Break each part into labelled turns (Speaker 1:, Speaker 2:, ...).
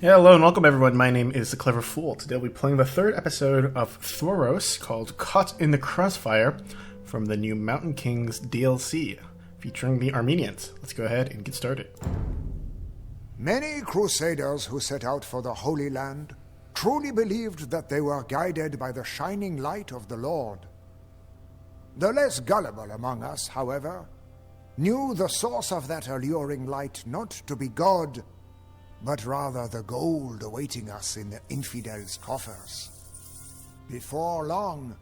Speaker 1: Hello and welcome everyone, my name is The Clever Fool. Today we'll be playing the third episode of Thoros called Caught in the Crossfire from the new Mountain Kings DLC featuring the Armenians. Let's go ahead and get started.
Speaker 2: Many crusaders who set out for the Holy Land truly believed that they were guided by the shining light of the Lord. The less gullible among us, however, knew the source of that alluring light not to be God, but rather the gold awaiting us in the infidels' coffers. Before long,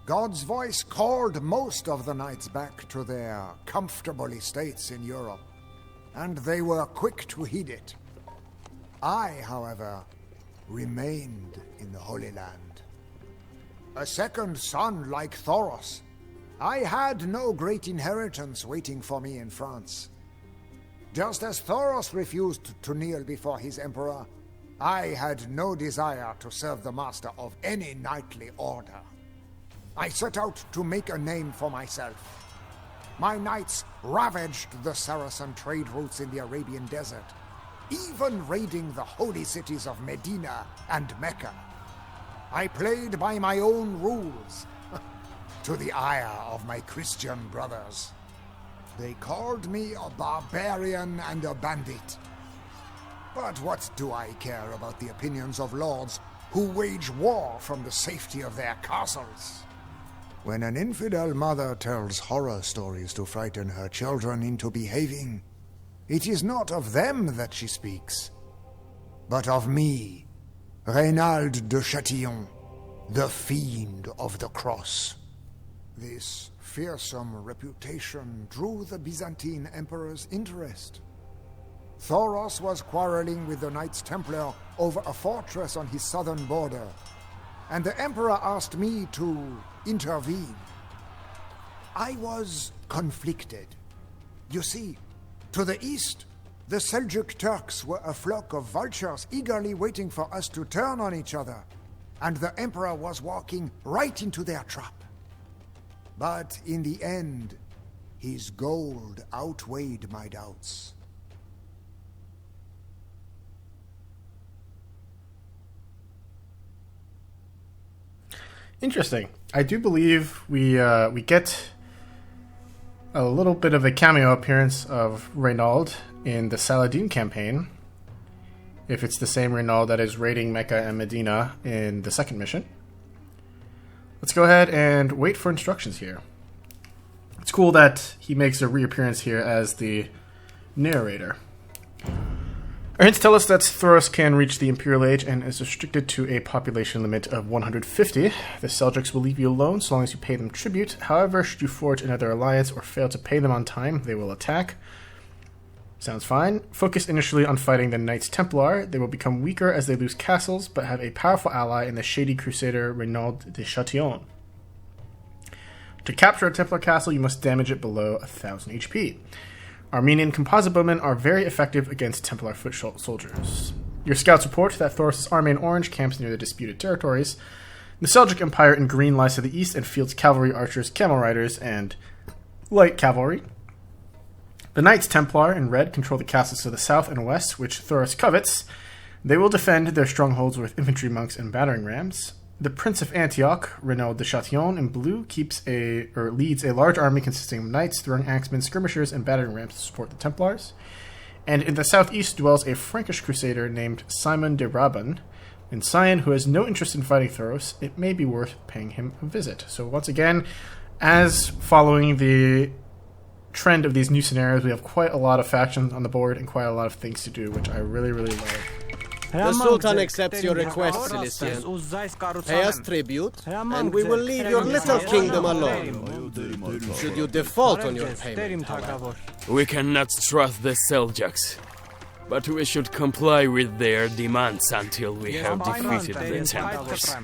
Speaker 2: God's voice called most of the knights back to their comfortable estates in Europe, and they were quick to heed it. I, however, remained in the Holy Land. A second son like Thoros, I had no great inheritance waiting for me in France. Just as Thoros refused to kneel before his emperor, I had no desire to serve the master of any knightly order. I set out to make a name for myself. My knights ravaged the Saracen trade routes in the Arabian desert, even raiding the holy cities of Medina and Mecca. I played by my own rules, to the ire of my Christian brothers. They called me a barbarian and a bandit. But what do I care about the opinions of lords who wage war from the safety of their castles? When an infidel mother tells horror stories to frighten her children into behaving, it is not of them that she speaks, but of me, Reynald de Chatillon, the fiend of the cross. This fearsome reputation drew the Byzantine emperor's interest. Thoros was quarreling with the Knights Templar over a fortress on his southern border, and the emperor asked me to intervene. I was conflicted. You see, to the east, the Seljuk Turks were a flock of vultures eagerly waiting for us to turn on each other, and the emperor was walking right into their trap. But in the end, his gold outweighed my doubts.
Speaker 1: Interesting. I do believe we get a little bit of a cameo appearance of Reynald in the Saladin campaign, if it's the same Reynald that is raiding Mecca and Medina in the second mission. Let's go ahead and wait for instructions here. It's cool that he makes a reappearance here as the narrator. Our hints tell us that Thoros can reach the Imperial Age and is restricted to a population limit of 150. The Seljuks will leave you alone so long as you pay them tribute. However, should you forge another alliance or fail to pay them on time, they will attack. Sounds fine. Focus initially on fighting the Knights Templar. They will become weaker as they lose castles, but have a powerful ally in the shady crusader Reynald de Chatillon. To capture a Templar castle, you must damage it below 1000 HP. Armenian composite bowmen are very effective against Templar foot soldiers. Your scouts report that Thoros' army in orange camps near the disputed territories. The Seljuk Empire in green lies to the east and fields cavalry, archers, camel riders, and light cavalry. The Knights Templar in red control the castles to the south and west, which Thoros covets. They will defend their strongholds with infantry monks and battering rams. The Prince of Antioch, Renaud de Chatillon, in blue, leads a large army consisting of knights, throwing axemen, skirmishers, and battering rams to support the Templars. And in the southeast dwells a Frankish crusader named Simon de Raban. In Sion, who has no interest in fighting Thoros, it may be worth paying him a visit. So once again, as following the trend of these new scenarios, we have quite a lot of factions on the board and quite a lot of things to do, which I really, really love.
Speaker 3: The Sultan accepts your request, Cilician. Pay us tribute, and we will leave your little kingdom alone. Should you default on your payment, however.
Speaker 4: We cannot trust the Seljuks, but we should comply with their demands until we have defeated the Templars.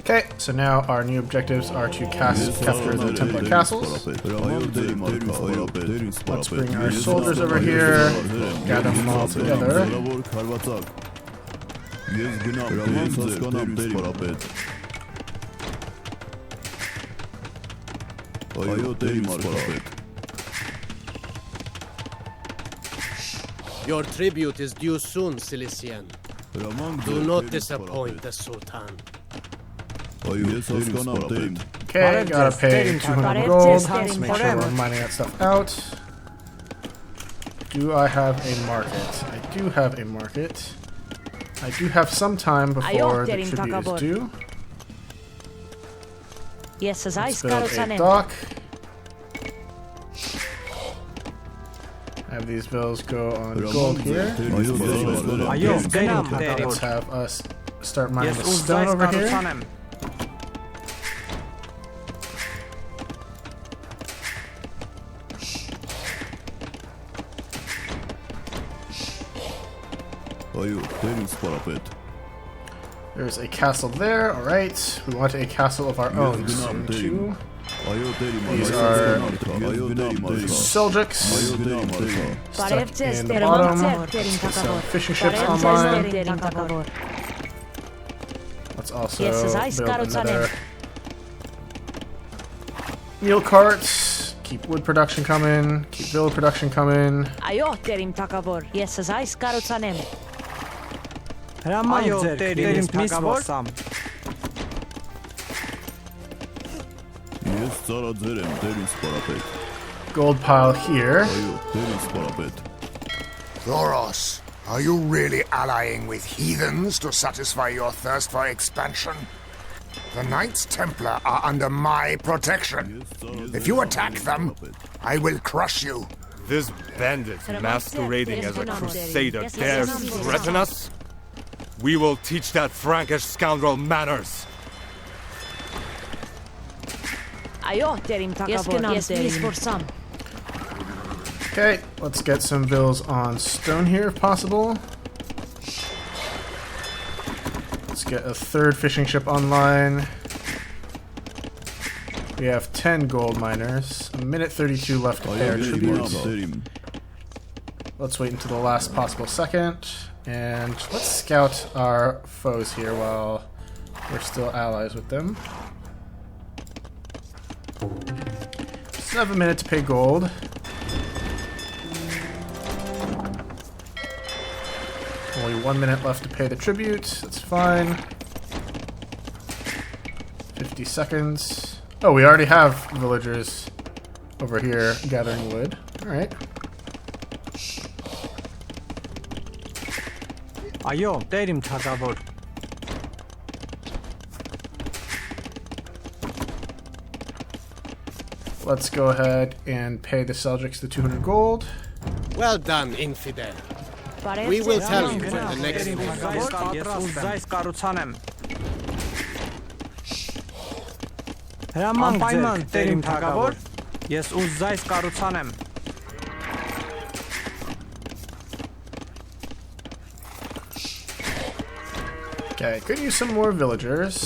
Speaker 1: Okay, so now our new objectives are to capture the Templar castles. Let's bring our soldiers over here, gather them all together.
Speaker 3: Your tribute is due soon, Cilician. Do not disappoint the Sultan.
Speaker 1: Okay, gotta pay 200 gold. Make sure we're mining that stuff out. Do I have a market? I do have a market. I do have some time before the tribute is due. Let's build a dock. Have these bills go on gold here. Let's have us start mining the stone over here. There's a castle there, alright. We want a castle of our own soon too. These are Seljuks. Stuck in the bottom. Get some fishing ships online. Let's also build another meal cart. Keep wood production coming. Keep villa production coming. Gold pile here.
Speaker 2: Thoros, are you really allying with heathens to satisfy your thirst for expansion? The Knights Templar are under my protection. If you attack them, I will crush you.
Speaker 5: This bandit masquerading as a crusader dares threaten us? We will teach that Frankish scoundrel manners.
Speaker 1: Okay, let's get some villas on stone here if possible. Let's get a third fishing ship online. We have 10 gold miners. A minute 32 left to pay our tribute. Let's wait until the last possible second. And let's scout our foes here while we're still allies with them. Still have a minute to pay gold. Only 1 minute left to pay the tribute. That's fine. 50 seconds. Oh, we already have villagers over here gathering wood. Alright. Let's go ahead and pay the Seljuks the 200 gold.
Speaker 3: Well done, infidel. We will tell you when the next move
Speaker 1: Okay, could use some more villagers.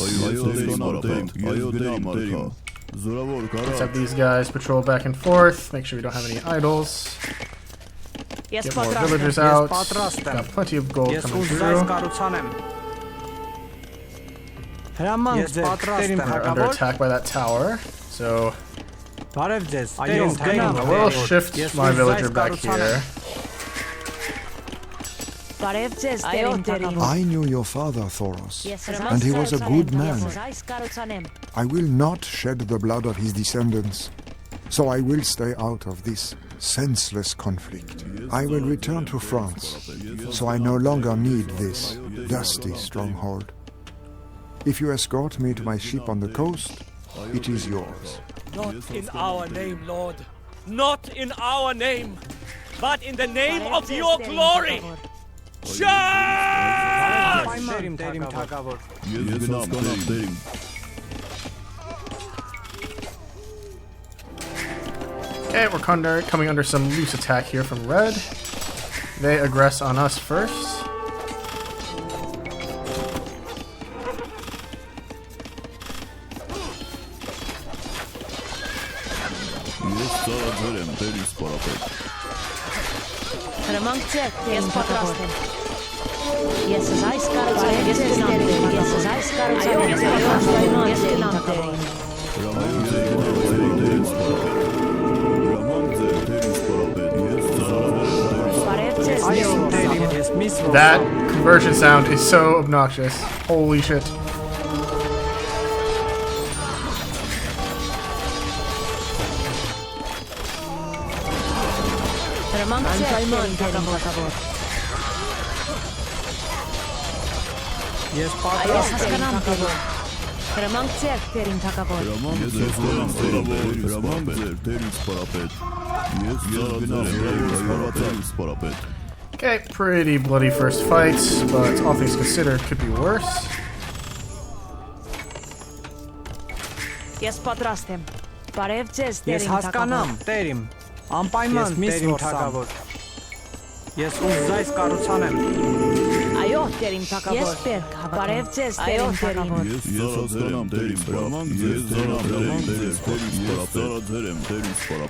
Speaker 1: Let's have these guys patrol back and forth. Make sure we don't have any idols. Get more villagers out. Got plenty of gold coming through. We're under attack by that tower, so I will shift my villager back here.
Speaker 2: I knew your father, Thoros, and he was a good man. I will not shed the blood of his descendants, so I will stay out of this senseless conflict. I will return to France, so I no longer need this dusty stronghold. If you escort me to my ship on the coast, it is yours.
Speaker 6: Not in our name, Lord. Not in our name, but in the name of your glory. Charge!
Speaker 1: Okay, we're coming under some loose attack here from Red. They aggress on us first. That conversion sound is so obnoxious. Holy shit. Okay, pretty bloody first fights, but all things considered, could be worse.
Speaker 7: Ես պատրաստ եմ։ Բարև ձեզ,
Speaker 8: Ես հասկանամ, տերիմ։ Անպայման տերիմ թագավոր։ Ես ուզայս կառուցանեմ։
Speaker 7: Այո, տերիմ թագավոր։ Ես բերք, բարև ձեզ, տերիմ թագավոր։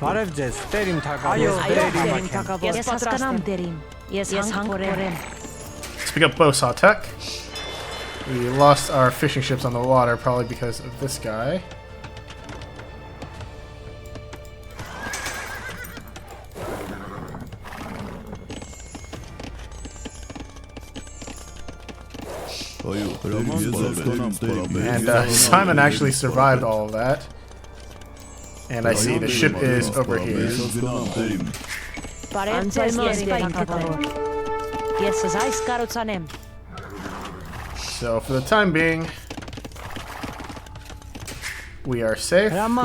Speaker 8: Բարև ձեզ, տերիմ թագավոր։
Speaker 7: Այո, տերիմ թագավոր։ Ես հասկանամ, տերիմ։ Ես հանգորեմ։
Speaker 1: Let's pick up bow tech. We lost our fishing ships on the water, probably because of this guy. And Simon actually survived all of that. And I see the ship is over here. So for the time being, we are safe. And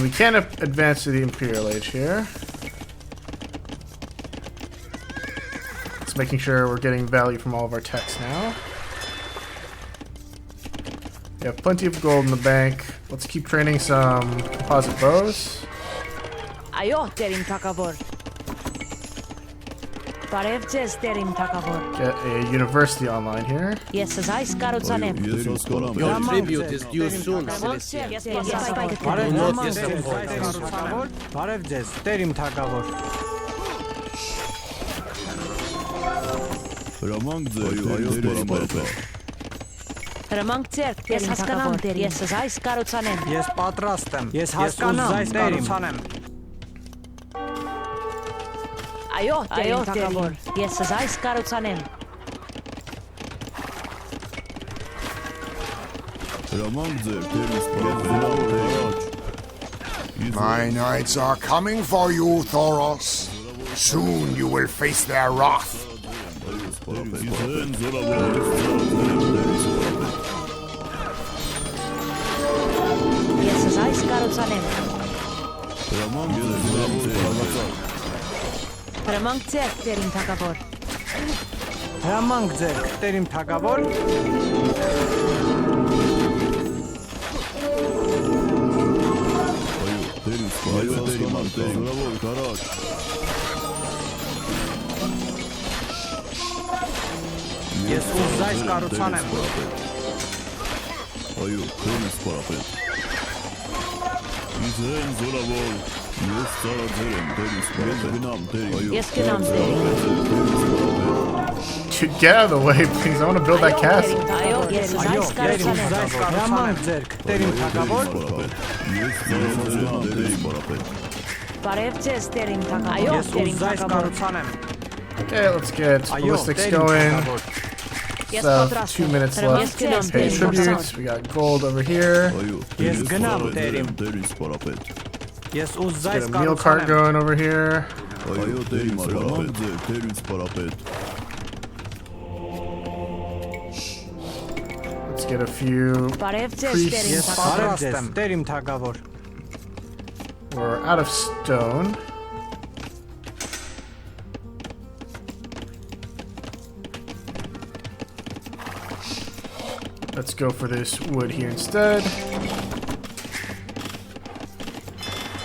Speaker 1: we can advance to the Imperial Age here. It's making sure we're getting value from all of our techs now. We have plenty of gold in the bank. Let's keep training some composite bows. Get a university online here.
Speaker 3: Your tribute is due soon, Celestia. Not
Speaker 7: Հրամանք ձեր, ես հասկանամ դեր, ես այս կառուցանեմ։
Speaker 8: Ես պատրաստ եմ, ես հասկանամ դեր,
Speaker 7: Այո, թագավոր, ես այս կառուցանեմ։
Speaker 2: My knights are coming for you, Thoros. Soon you will face their wrath.
Speaker 7: Ես այս կառուցանեմ։ Հրամանք ձեր, տերիմ թագավոր։
Speaker 8: Հրամանք ձեր, տերիմ թագավոր։ Ես ուզայս կառուցանեմ։
Speaker 7: Ես գնամ դերիմ։
Speaker 1: Get out of the way, please. I want to build that castle.
Speaker 7: Այո, ես այս կառուցանեմ։
Speaker 8: Հրամանք ձեր, տերիմ թագավոր։
Speaker 7: Բարև ձեզ, տերիմ թագավոր։ Այո,
Speaker 8: Ես
Speaker 7: տերիմ
Speaker 8: ուզայս
Speaker 7: թագավոր։
Speaker 8: կառուցանեմ։
Speaker 1: Okay, let's get ballistics going. So 2 minutes left. Pay tributes. We got gold over here.
Speaker 8: Ես գնամ դերիմ։ Ես
Speaker 1: Get
Speaker 8: ուզայս
Speaker 1: a meal cart
Speaker 8: կառուցանեմ։
Speaker 1: going over here. Let's get a few
Speaker 7: Բարև ձեզ,
Speaker 1: priests.
Speaker 7: տերիմ
Speaker 8: Ես
Speaker 7: թագավոր։
Speaker 8: պատրաստ եմ, տերիմ թագավոր։
Speaker 1: We're out of stone. Let's go for this wood here instead.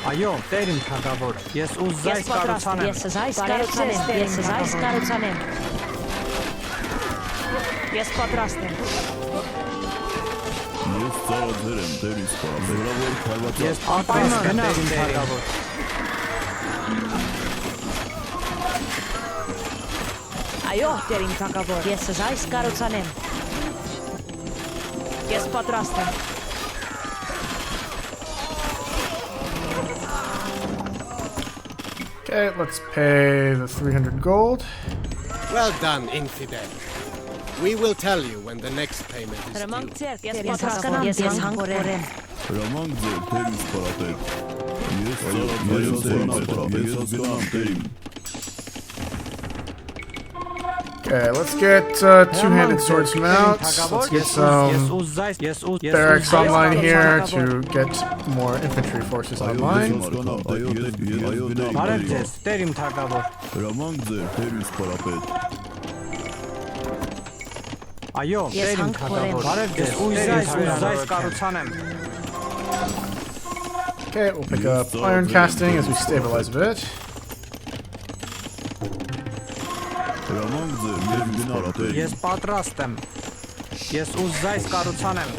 Speaker 8: Այո, տերիմ թագավոր։ Ես ուզայս
Speaker 7: Ես պատրաստ եմ,
Speaker 8: կառուցանեմ։
Speaker 7: ես այս կառուցանեմ, ես այս կառուցանեմ։ Ես պատրաստ եմ։
Speaker 8: Ես անպայման գնամ տերիմ թագավոր։
Speaker 7: Այո, տերիմ թագավոր, ես այս կառուցանեմ։ Ես պատրաստ եմ։
Speaker 1: Okay, let's pay the 300 gold.
Speaker 3: Well done, infidel. We will tell you when the next payment is due.
Speaker 1: Okay, let's get two-handed swordsman out. Let's get some barracks online here to get more infantry forces online. Okay, we'll pick up iron casting as we stabilize a bit.
Speaker 8: Ես պատրաստ եմ։ Ես ուզայս կառուցանեմ։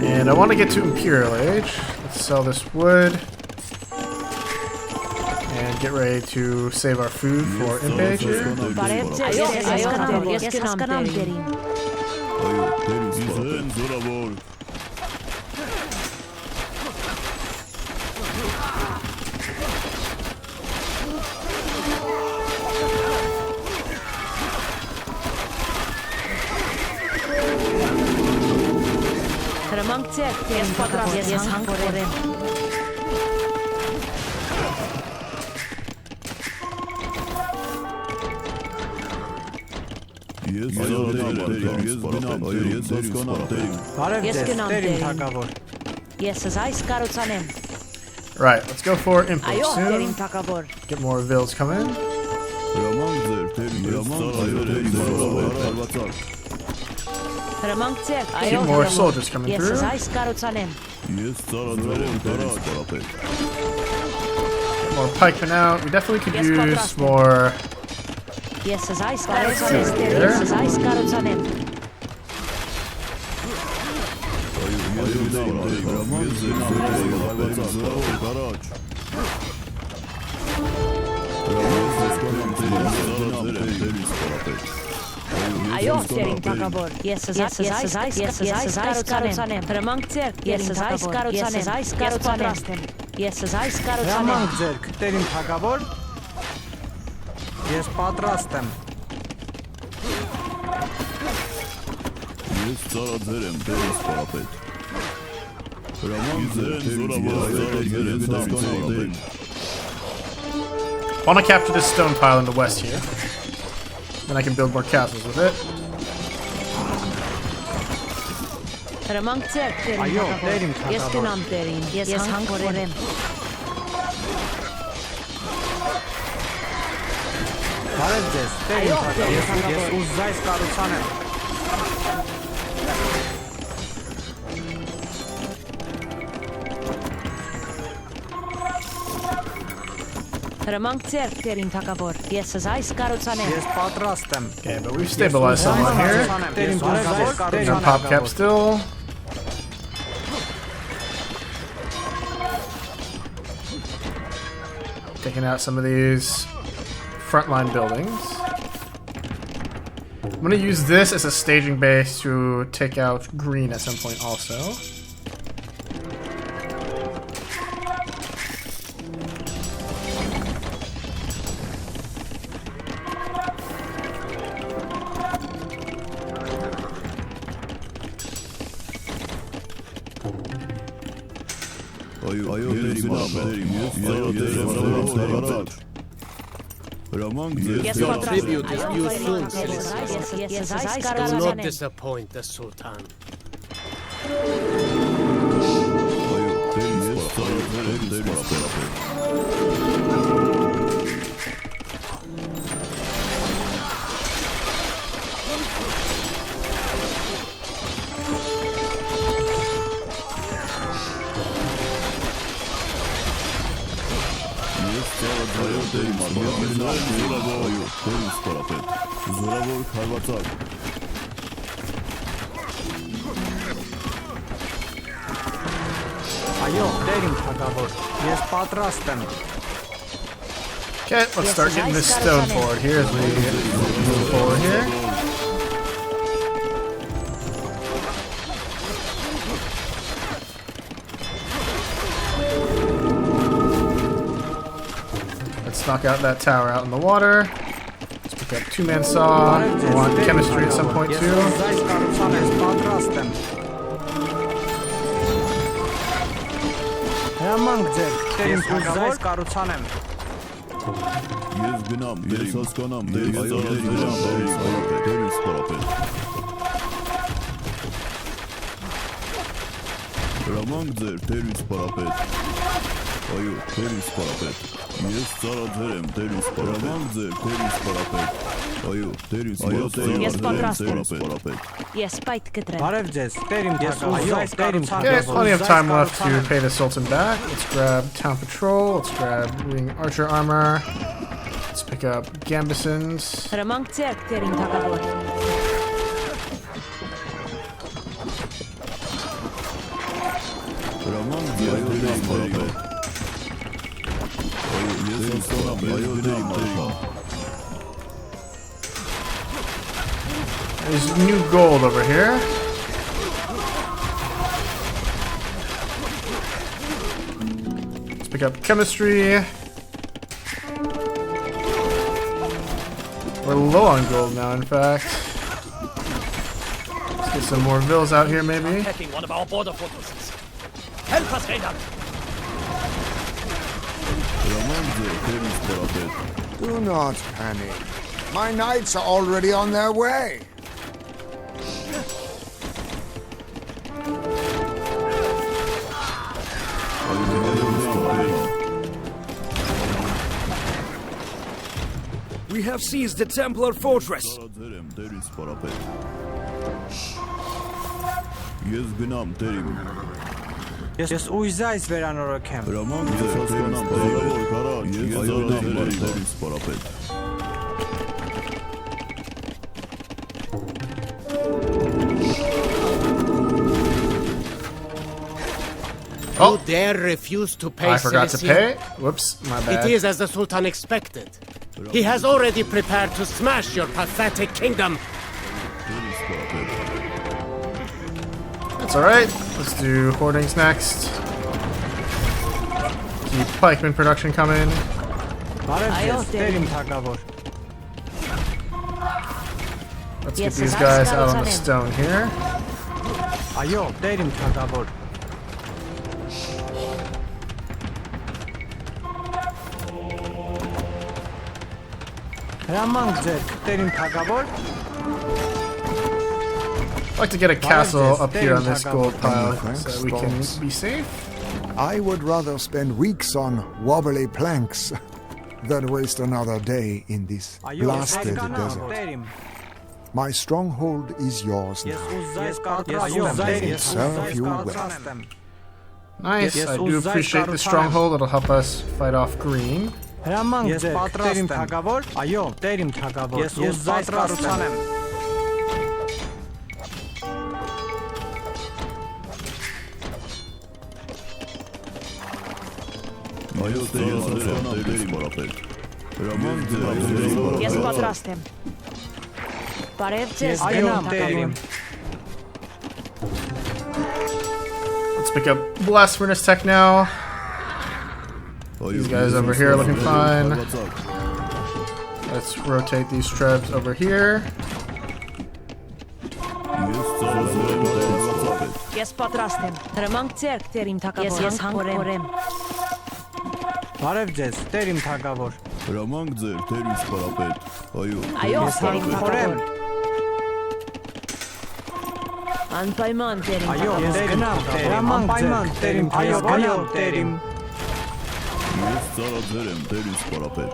Speaker 1: And I want to get to Imperial Age. Let's sell this wood. And get ready to save our food for Imp Age here. Right, let's go for Imp Age soon. Get more vills coming. Keep more soldiers coming through. Get more pikemen out. We definitely could use more.
Speaker 8: Ես պատրաստ եմ։
Speaker 9: Ես ծառաձեր եմ դերս պարապետ։
Speaker 1: I want to capture this stone pile in the west here. Then I can build more castles with it.
Speaker 8: Այո, դերիմ թագավոր։ Բարև ձեզ, դերիմ թագավոր։ Ես ուզայս կառուցանեմ։ Ես պատրաստ եմ։
Speaker 1: Okay, but we've stabilized someone here. There's our pop cap still. Taking out some of these frontline buildings. I'm going to use this as a staging base to take out green at some point also.
Speaker 3: Your tribute is due soon, citizens. Do not disappoint the Sultan.
Speaker 8: Այո, Այո, տեր իմ թագավոր, ես պատրաստ եմ։
Speaker 1: Okay, let's start getting this stone forward here as we move forward here. Let's knock out that tower out in the water. Let's pick up two-man saw. I want chemistry at some point too.
Speaker 9: Ես գնամ, ես հասկանամ, դերից պարապետ։ Հրամանք ձեր, դերից պարապետ։ Այո, դերից պարապետ։ Ես ծառաձեր եմ, դերից պարապետ։ Ձեր, դերից պարապետ։ Այո, դերից պարապետ։
Speaker 7: Yes, fight կտրեմ։
Speaker 8: Բարև ձեզ, տեր իմ թագավոր, տեր իմ
Speaker 1: Okay,
Speaker 8: թագավոր։
Speaker 1: plenty of time left to pay the Sultan back. Let's grab town patrol. Let's grab ring archer armor. Let's pick up gambesons.
Speaker 7: Հրամանք ձեռք տեր իմ թագավոր։
Speaker 9: Հրամանք ձեր, դերից պարապետ։ Այո, ես հասկանամ, այո, դերից պարապետ։
Speaker 1: There's new gold over here. Let's pick up chemistry. We're low on gold now, in fact. Let's get some more vills out here, maybe.
Speaker 6: Attacking one of our border fortresses. Help us, Raynald!
Speaker 9: Հրամանք ձեր, դերից պարապետ։
Speaker 2: Do not panic. My knights are already on their way.
Speaker 4: We have seized the Templar fortress.
Speaker 9: Ծառաձեր եմ, դերից պարապետ։ Ես գնամ, տերիմ։
Speaker 8: Ես ուժայս վերանորոգեմ։
Speaker 9: Հրամանք ձեր, հասկանամ, դերից պարապետ։ Ես գնամ, դերից պարապետ։
Speaker 3: You dare refuse to pay,
Speaker 1: I forgot to
Speaker 3: Celestial?
Speaker 1: pay. Whoops, my bad.
Speaker 3: It is as the Sultan expected. He has already prepared to smash your pathetic kingdom.
Speaker 1: That's alright. Let's do hoardings next. Keep pikeman production coming.
Speaker 8: Բարև ձեզ, տեր իմ թագավոր։
Speaker 1: Let's get these guys out on the stone here.
Speaker 8: Այո, տեր իմ թագավոր։ Հրամանք ձեռք, տեր իմ թագավոր։
Speaker 1: I'd like to get a castle up here on this gold pile so we can be safe.
Speaker 2: I would rather spend weeks on wobbly planks than waste another day in this blasted desert. My stronghold is yours now. Serve you well.
Speaker 1: Nice, I do appreciate the stronghold. It'll help us fight off green.
Speaker 8: Հրամանք ձեռք, տեր իմ թագավոր։ Այո, տեր իմ թագավոր, ես պատրաստ եմ։
Speaker 9: Այո, դերից պարապետ։ Հրամանք ձեր,
Speaker 7: Ես պատրաստ եմ։ Բարև ձեզ,
Speaker 8: Այո, տեր իմ։
Speaker 1: Let's pick up blast furnace tech now. These guys over here looking fine. Let's rotate these trebs over here.
Speaker 7: Ես պատրաստ եմ։ Հրամանք ձեռք տեր իմ թագավոր։ Ես հանգորեմ։
Speaker 8: Բարև ձեզ, տեր իմ թագավոր։
Speaker 9: Հրամանք ձեր, դերից պարապետ։ Այո,
Speaker 7: Այո, տեր իմ թագավոր։ Անպայման տեր իմ
Speaker 8: Այո,
Speaker 7: թագավոր։
Speaker 8: ես գնամ, հրամանք ձեռք, տեր իմ թագավոր։ Այո, տեր իմ։
Speaker 9: ես ծառաձեր եմ, դերից պարապետ։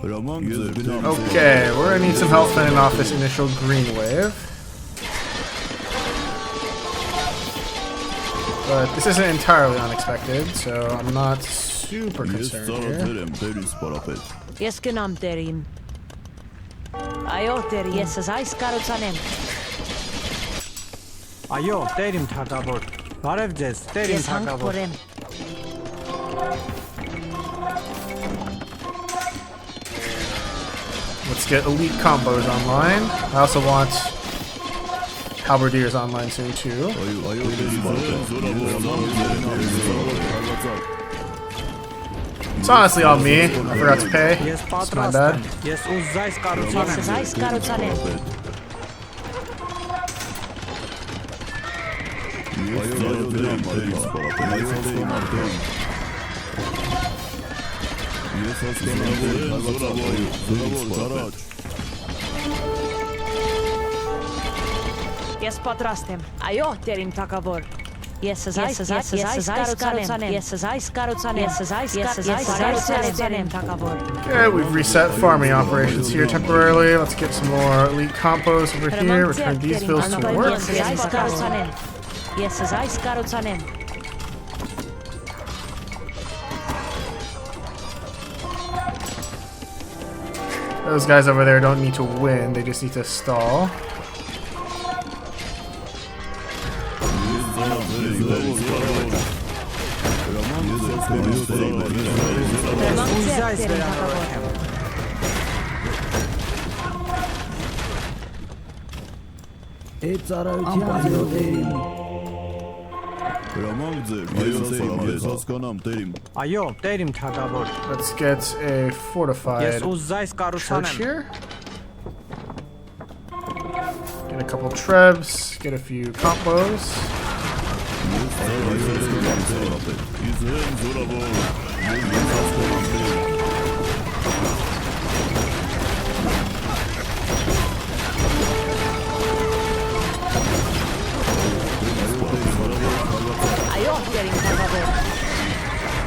Speaker 9: Հրամանք ձեր, գնամ։
Speaker 1: Okay, we're gonna need some help fending off this initial green wave. But this isn't entirely unexpected, so I'm not super
Speaker 9: Ես
Speaker 1: concerned
Speaker 9: ծառաձեր
Speaker 1: here.
Speaker 9: եմ, դերից պարապետ։
Speaker 7: Ես գնամ տեր իմ։ Այո, տեր ես այս կառուցանեմ։
Speaker 8: Այո, տեր իմ թագավոր։ Բարև ձեզ, տեր իմ
Speaker 7: Ես հանք
Speaker 8: թագավոր։
Speaker 7: փորեմ։
Speaker 1: Let's get elite combos online. I also want halberdiers online soon too. It's honestly on me. I forgot to pay.
Speaker 8: Ես
Speaker 1: It's my
Speaker 8: պատրաստ
Speaker 1: bad.
Speaker 8: եմ։ Ես ուզայս
Speaker 7: Ես
Speaker 8: կառուցանեմ։
Speaker 7: զայս կարուցանեմ։ Ես պատրաստ եմ։ Այո, տեր իմ թագավոր։ Ես զայս կարուցանեմ։ Ես զայս կարուցանեմ։ Ես զայս կարուցանեմ թագավոր։
Speaker 1: Okay, we've reset farming operations here temporarily. Let's get some more elite compos over here. Return these fields to work.
Speaker 7: Ես զայս կարուցանեմ։ Ես զայս կարուցանեմ։
Speaker 1: Those guys over there don't need to win, they just need to stall.
Speaker 8: Ուզայս վերանորոգեմ։ Այո, տեր իմ թագավոր։
Speaker 1: Let's get a fortified
Speaker 8: Ես ուզայս
Speaker 1: church
Speaker 8: կառուցանեմ։
Speaker 1: here. Get a couple trebs, get a few combos.
Speaker 7: Այո, տեր իմ թագավոր։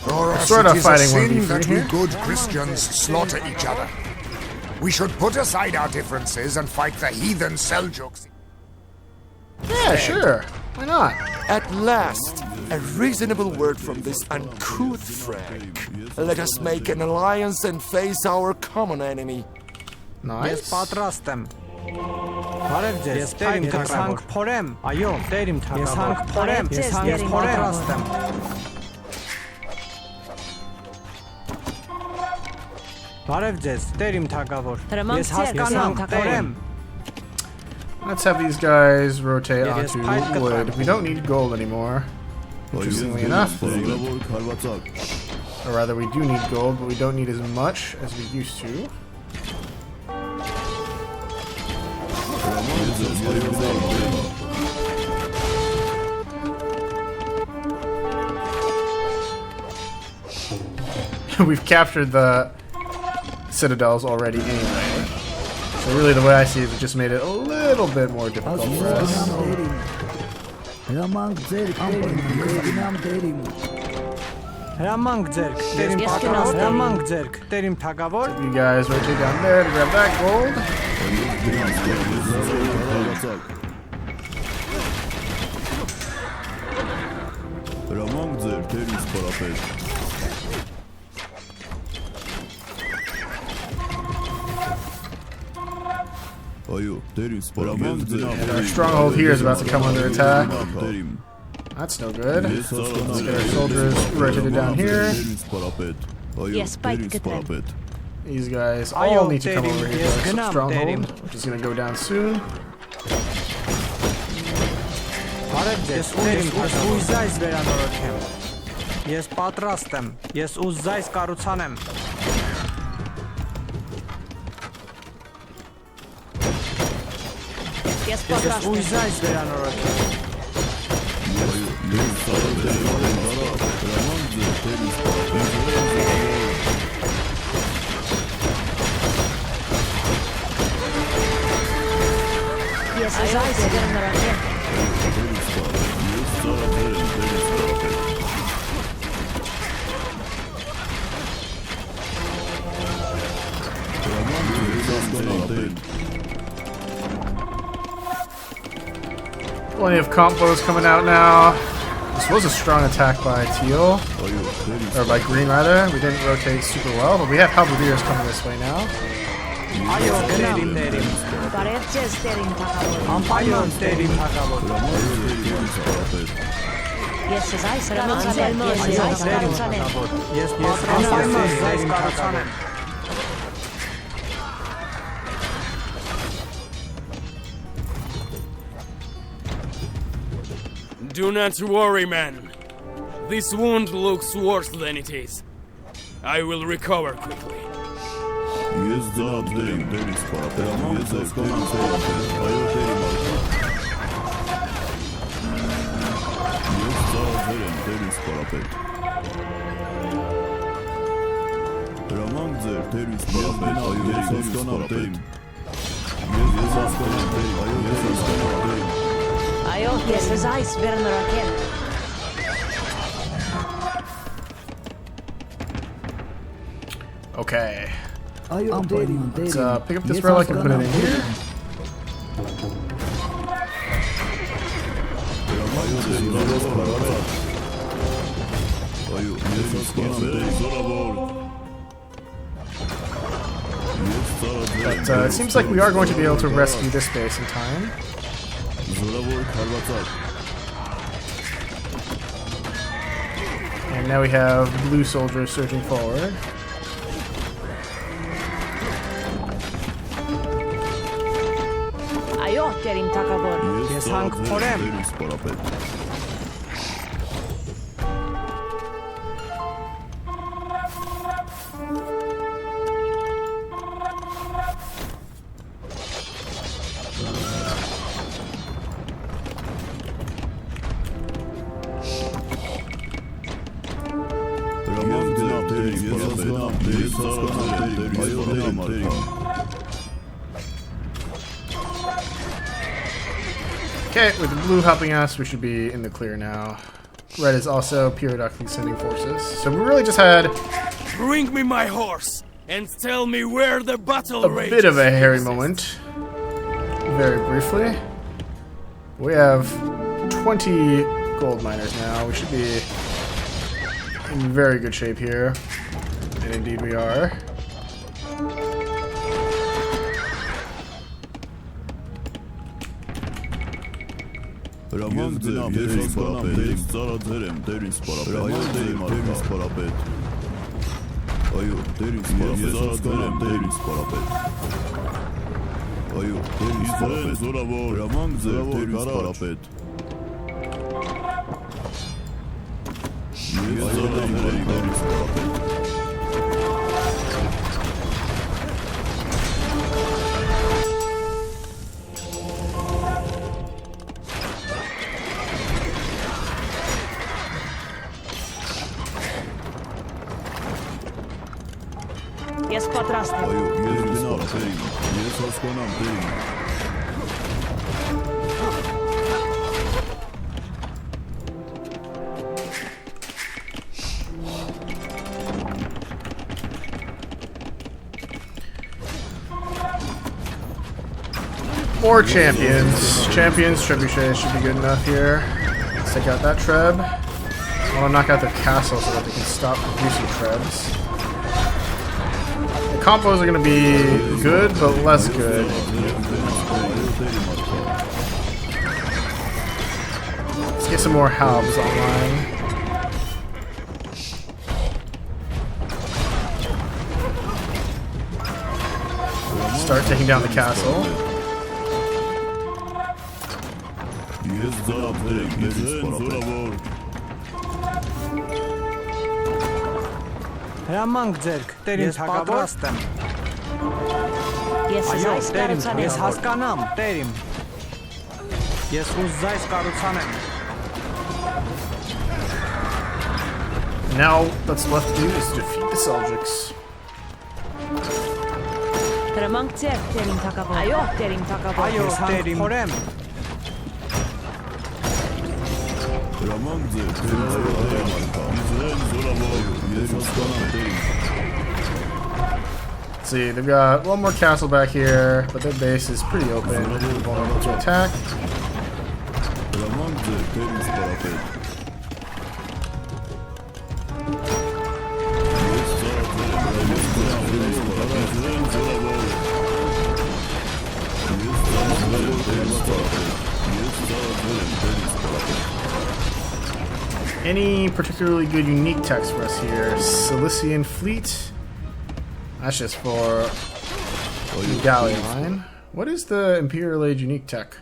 Speaker 2: Thoros,
Speaker 1: Sort of
Speaker 2: it is
Speaker 1: fighting
Speaker 2: a sin
Speaker 1: 1v3
Speaker 2: that we
Speaker 1: here.
Speaker 2: good Christians slaughter each other. We should put aside our differences and fight the heathen Seljuks.
Speaker 1: Yeah, sure. Why not?
Speaker 10: At last, a reasonable word from this uncouth Frank. Let us make an alliance and face our common enemy.
Speaker 8: Ես
Speaker 1: Nice.
Speaker 8: պատրաստ եմ։ Բարև ձեզ, ես տեր իմ թագավոր։ Ես հանք փորեմ։ Այո, տեր իմ թագավոր։ Ես հանք փորեմ, ես հանք պատրաստ եմ։ Բարև ձեզ, տեր իմ թագավոր։ Ես հասկանամ, տերեմ։
Speaker 1: Let's have these guys rotate
Speaker 8: Yeah, yes,
Speaker 1: onto
Speaker 8: pipe the
Speaker 1: wood.
Speaker 8: front.
Speaker 1: We don't need gold anymore. Interestingly enough. Or rather, we do need gold, but we don't need as much as we used to. We've captured the citadels already anyway. So really the way I see it, it just made it a little bit more difficult for us.
Speaker 8: Հրամանք ձերք, տեր իմ պատրաստ, հրամանք ձերք, տեր իմ թագավոր։
Speaker 1: You guys rotate down there to grab that gold. And our stronghold here is about to come under attack. That's no good. Let's get our soldiers rotated down here.
Speaker 7: Ես պայթ կտրեմ։
Speaker 1: These guys all need to come over here to our stronghold, which is going to go down soon.
Speaker 8: Բարև ձեզ, ես ուզայս վերանորոգեմ։ Ես պատրաստ եմ, ես ուզայս կառուցանեմ։
Speaker 7: Ես պատրաստ եմ։
Speaker 8: Ուզայս վերանորոգեմ։
Speaker 7: Ես զայս վերանորոգեմ։
Speaker 1: Plenty of combos coming out now. This was a strong attack by teal, or by green rather. We didn't rotate super well, but we have halberdiers coming this way now.
Speaker 8: Ayo, terim.
Speaker 7: Barevces terim takavor.
Speaker 8: Ayo, terim takavor.
Speaker 7: Yes, zais karutsanem. Yes, zais karutsanem.
Speaker 8: Yes, terim takavor.
Speaker 4: Do not worry, man. This wound looks worse than it is. I will recover quickly.
Speaker 7: Ayo, yes, zais vernoraken.
Speaker 1: Okay. Let's pick up this relic and put it in here. But it seems like we are going to be able to rescue this base in time. And now we have blue soldiers surging forward.
Speaker 7: Ayo, terim takavor.
Speaker 8: Yes, hank porem.
Speaker 1: Okay, with the blue helping us, we should be in the clear now. Red is also periodically sending forces. So we really just had
Speaker 4: Bring me my horse and tell me where the battle
Speaker 1: a
Speaker 4: rages.
Speaker 1: bit of a hairy moment. Very briefly. We have 20 gold miners now. We should be in very good shape here. And indeed we are.
Speaker 7: Yes, patrastem.
Speaker 1: More champions. Champions, trebuchets should be good enough here. Let's take out that treb. I want to knock out their castle so that they can stop producing trebs. The combos are going to be good, but less good. Let's get some more halbs online. Start taking down the castle.
Speaker 8: Հրամանք ձերք, տերին պատրաստեմ։
Speaker 7: Yes,
Speaker 8: Այո,
Speaker 7: zais
Speaker 8: տերին,
Speaker 7: karutsanem.
Speaker 8: ես հասկանամ, տերին։ Ես ուզայս կառուցանեմ։
Speaker 1: Now, what's left to do is defeat the Seljuks.
Speaker 7: Hramank ձեր terim takavor. Ayo, terim takavor.
Speaker 8: Այո, տերին, խորեմ։
Speaker 1: Let's see, they've got one more castle back here, but their base is pretty open, vulnerable to attack. Any particularly good unique text for us here? Cilician Fleet. That's just for the galley line. What is the Imperial Age unique tech?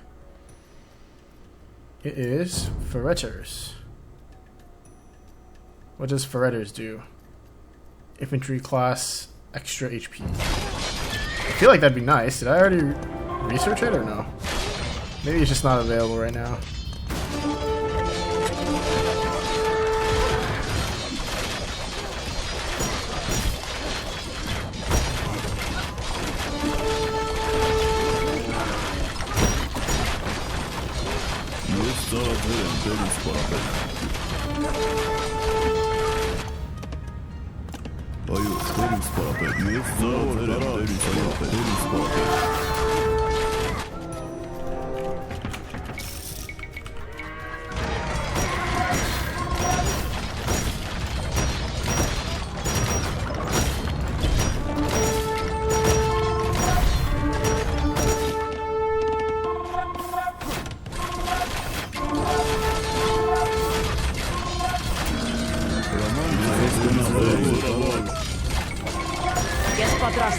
Speaker 1: It is Ferreters. What does Ferreters do? Infantry class, extra HP. I feel like that'd be nice. Did I already research it or no? Maybe it's just not available right now.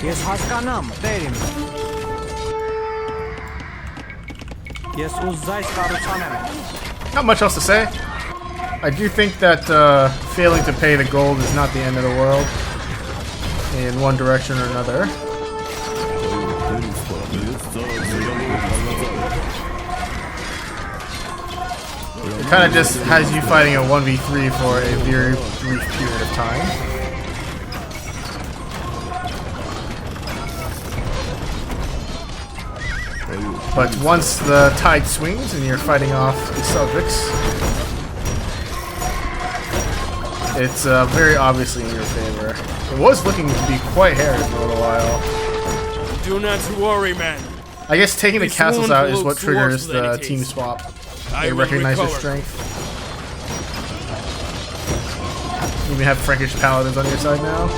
Speaker 8: Ես հասկանամ, տերիմ։ Ես ուզայս կառուցանեմ։
Speaker 1: Not much else to say. I do think that failing to pay the gold is not the end of the world in one direction or another. It kind of just has you fighting a 1v3 for a very brief period of time. But once the tide swings and you're fighting off the Seljuks, it's very obviously in your favor. It was looking to be quite hairy for a little while.
Speaker 4: Do not worry, man.
Speaker 1: I guess taking the castles out is what triggers the team swap. They recognize your strength. You even have Frankish paladins on your side now.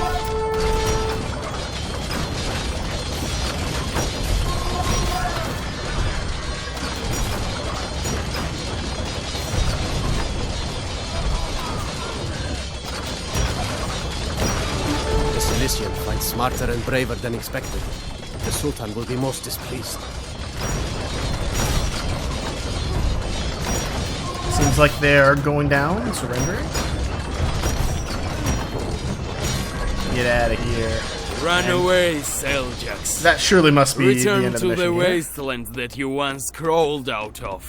Speaker 3: Finds smarter and braver than expected. The Sultan will be most displeased.
Speaker 1: Seems like they're going down and surrendering. Get out of here.
Speaker 4: Run away, Seljuks.
Speaker 1: That surely must be the end of the mission.
Speaker 4: Return to the
Speaker 1: here.
Speaker 4: wasteland that you once crawled out of.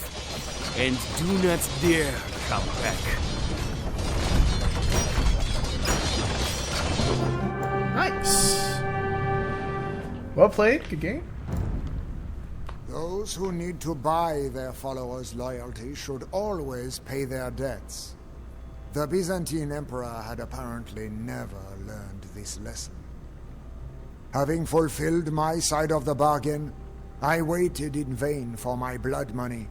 Speaker 4: And do not dare come back.
Speaker 1: Nice. Well played. Good game.
Speaker 2: Those who need to buy their followers' loyalty should always pay their debts. The Byzantine Emperor had apparently never learned this lesson. Having fulfilled my side of the bargain, I waited in vain for my blood money.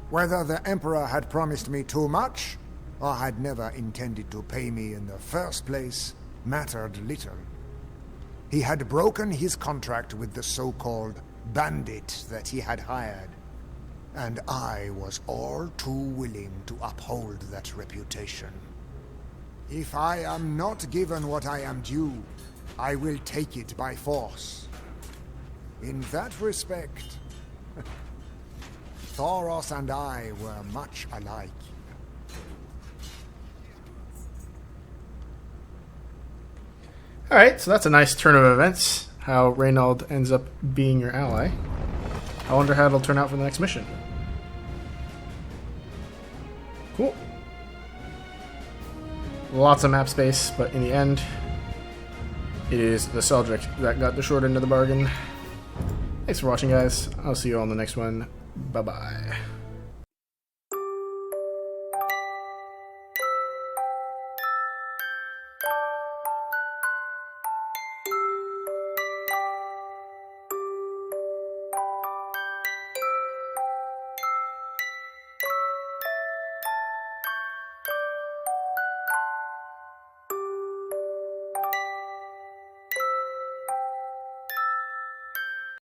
Speaker 2: Whether the Emperor had promised me too much, or had never intended to pay me in the first place, mattered little. He had broken his contract with the so-called bandit that he had hired, and I was all too willing to uphold that reputation. If I am not given what I am due, I will take it by force. In that respect, Thoros and I were much alike.
Speaker 1: Alright, so that's a nice turn of events. How Reynold ends up being your ally. I wonder how it'll turn out for the next mission. Cool. Lots of map space, but in the end, it is the Seljuk that got the short end of the bargain. Thanks for watching, guys. I'll see you all in the next one. Bye-bye.